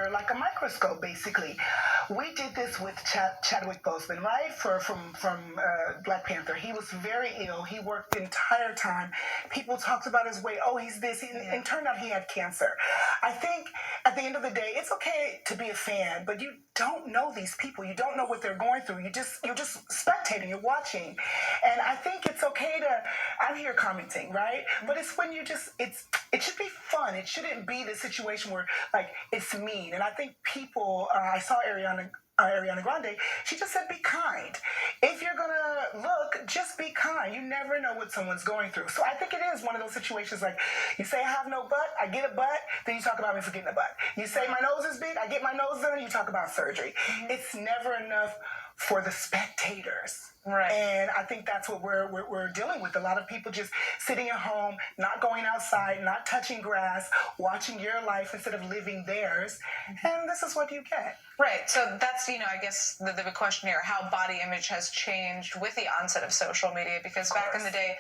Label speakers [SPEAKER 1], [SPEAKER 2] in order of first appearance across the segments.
[SPEAKER 1] under like a microscope, basically. We did this with Chadwick Boseman, right? From Black Panther. He was very ill. He worked the entire time. People talked about his weight. Oh, he's this. And turned out he had cancer. I think at the end of the day, it's okay to be a fan, but you don't know these people. You don't know what they're going through. You're just spectating. You're watching, and I think it's okay to. I'm here commenting, right? But it's when it should be fun. It shouldn't be the situation where like it's mean. And I think people. I saw Ariana Grande, she just said, be kind. If you're going to look, just be kind. You never know what someone's going through. So I think it is one of those situations like, you say I have no butt, I get a butt, then you talk about me for getting a butt. You say my nose is big, I get my nose done, you talk about surgery. It's never enough for the spectators.
[SPEAKER 2] Right.
[SPEAKER 1] And I think that's what we're dealing with. A lot of people just sitting at home, not going outside, not touching grass, watching your life instead of living theirs. And this is what you get.
[SPEAKER 2] Right. So that's, I guess the big question here, how body image has changed with the onset of social media. Because back in the day,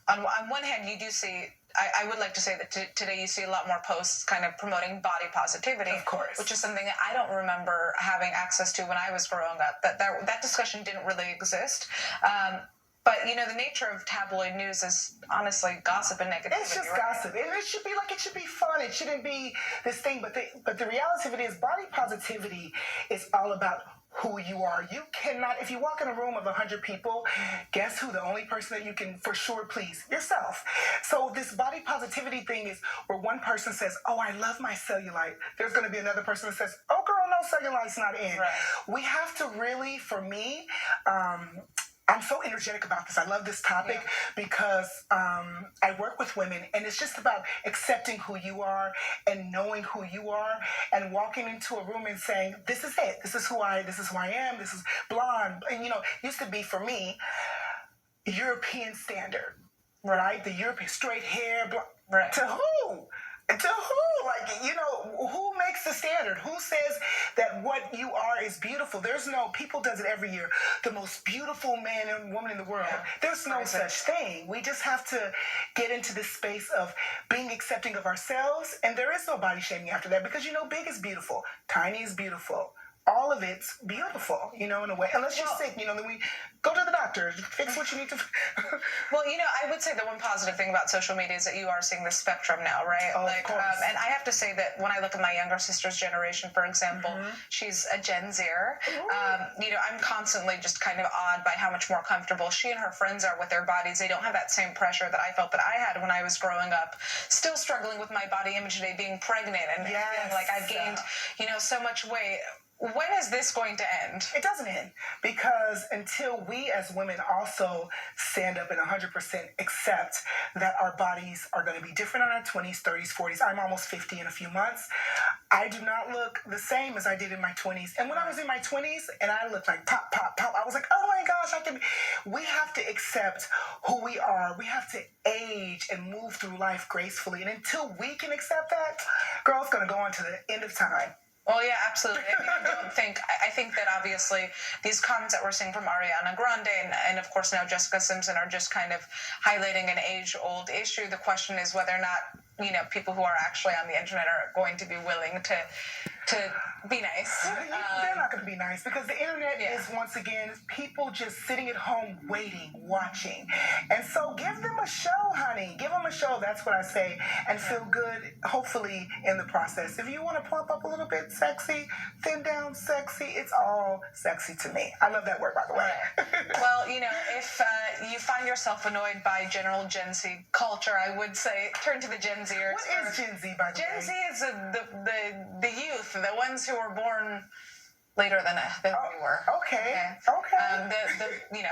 [SPEAKER 2] on one hand, you do see, I would like to say that today you see a lot more posts kind of promoting body positivity.
[SPEAKER 1] Of course.
[SPEAKER 2] Which is something that I don't remember having access to when I was growing up. That discussion didn't really exist. But, the nature of tabloid news is honestly gossip and negativity.
[SPEAKER 1] It's just gossip. And it should be fun. It shouldn't be this thing. But the reality of it is body positivity is all about who you are. You cannot, if you walk in a room of 100 people, guess who the only person that you can for sure please? Yourself. So this body positivity thing is where one person says, oh, I love my cellulite. There's going to be another person that says, oh, girl, no, cellulite's not in.
[SPEAKER 2] Right.
[SPEAKER 1] We have to really, for me, I'm so energetic about this. I love this topic because I work with women, and it's just about accepting who you are and knowing who you are and walking into a room and saying, this is it. This is who I am. This is blonde. And, used to be for me, European standard, right? The European straight hair, blonde.
[SPEAKER 2] Right.
[SPEAKER 1] To who? To who? Who makes the standard? Who says that what you are is beautiful? People does it every year. The most beautiful man and woman in the world.
[SPEAKER 2] Yeah.
[SPEAKER 1] There's no such thing. We just have to get into this space of being accepting of ourselves, and there is no body shaming after that because, big is beautiful. Tiny is beautiful. All of it's beautiful, in a way. Unless you're sick, then we go to the doctor, fix what you need to.
[SPEAKER 2] Well, I would say the one positive thing about social media is that you are seeing the spectrum now, right?
[SPEAKER 1] Oh, of course.
[SPEAKER 2] And I have to say that when I look at my younger sister's generation, for example, she's a Gen Zer. I'm constantly just kind of awed by how much more comfortable she and her friends are with their bodies. They don't have that same pressure that I felt that I had when I was growing up, still struggling with my body image today, being pregnant and feeling like I've gained, so much weight. When is this going to end?
[SPEAKER 1] It doesn't end because until we as women also stand up and 100% accept that our bodies are going to be different in our 20s, 30s, 40s. I'm almost 50 in a few months. I do not look the same as I did in my 20s. And when I was in my 20s and I looked like pop, pop, pop, I was like, oh my gosh, we have to accept who we are. We have to age and move through life gracefully. And until we can accept that, girl, it's going to go on to the end of time.
[SPEAKER 2] Well, yeah, absolutely. I think that obviously these comments that we're seeing from Ariana Grande and of course now Jessica Simpson are just kind of highlighting an age-old issue. The question is whether or not, people who are actually on the internet are going to be willing to be nice.
[SPEAKER 1] They're not going to be nice because the internet is, once again, people just sitting at home waiting, watching. And so give them a show, honey. Give them a show, that's what I say, and feel good, hopefully, in the process. If you want to plump up a little bit, sexy, thin down, sexy, it's all sexy to me. I love that word, by the way.
[SPEAKER 2] Well, if you find yourself annoyed by general Gen Z culture, I would say turn to the Gen Zers.
[SPEAKER 1] What is Gen Z, by the way?
[SPEAKER 2] Gen Z is the youth, the ones who were born later than we were.
[SPEAKER 1] Okay.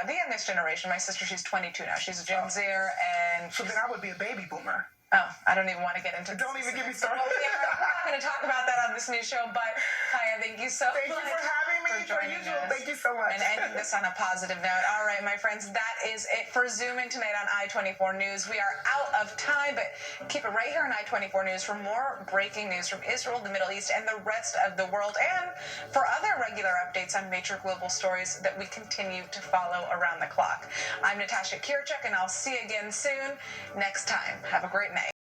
[SPEAKER 2] The youngest generation. My sister, she's 22 now. She's a Gen Zer, and
[SPEAKER 1] so then I would be a baby boomer.
[SPEAKER 2] Oh, I don't even want to get into.
[SPEAKER 1] Don't even get me started.
[SPEAKER 2] We're not going to talk about that on this new show. But Kaya, thank you so much.
[SPEAKER 1] Thank you for having me. For usual, thank you so much.
[SPEAKER 2] And ending this on a positive note. All right, my friends, that is it for Zoom In tonight on I-24 News. We are out of time, but keep it right here on I-24 News for more breaking news from Israel, the Middle East, and the rest of the world, and for other regular updates on major global stories that we continue to follow around the clock. I'm Natasha Kirchuk, and I'll see you again soon. Next time. Have a great night.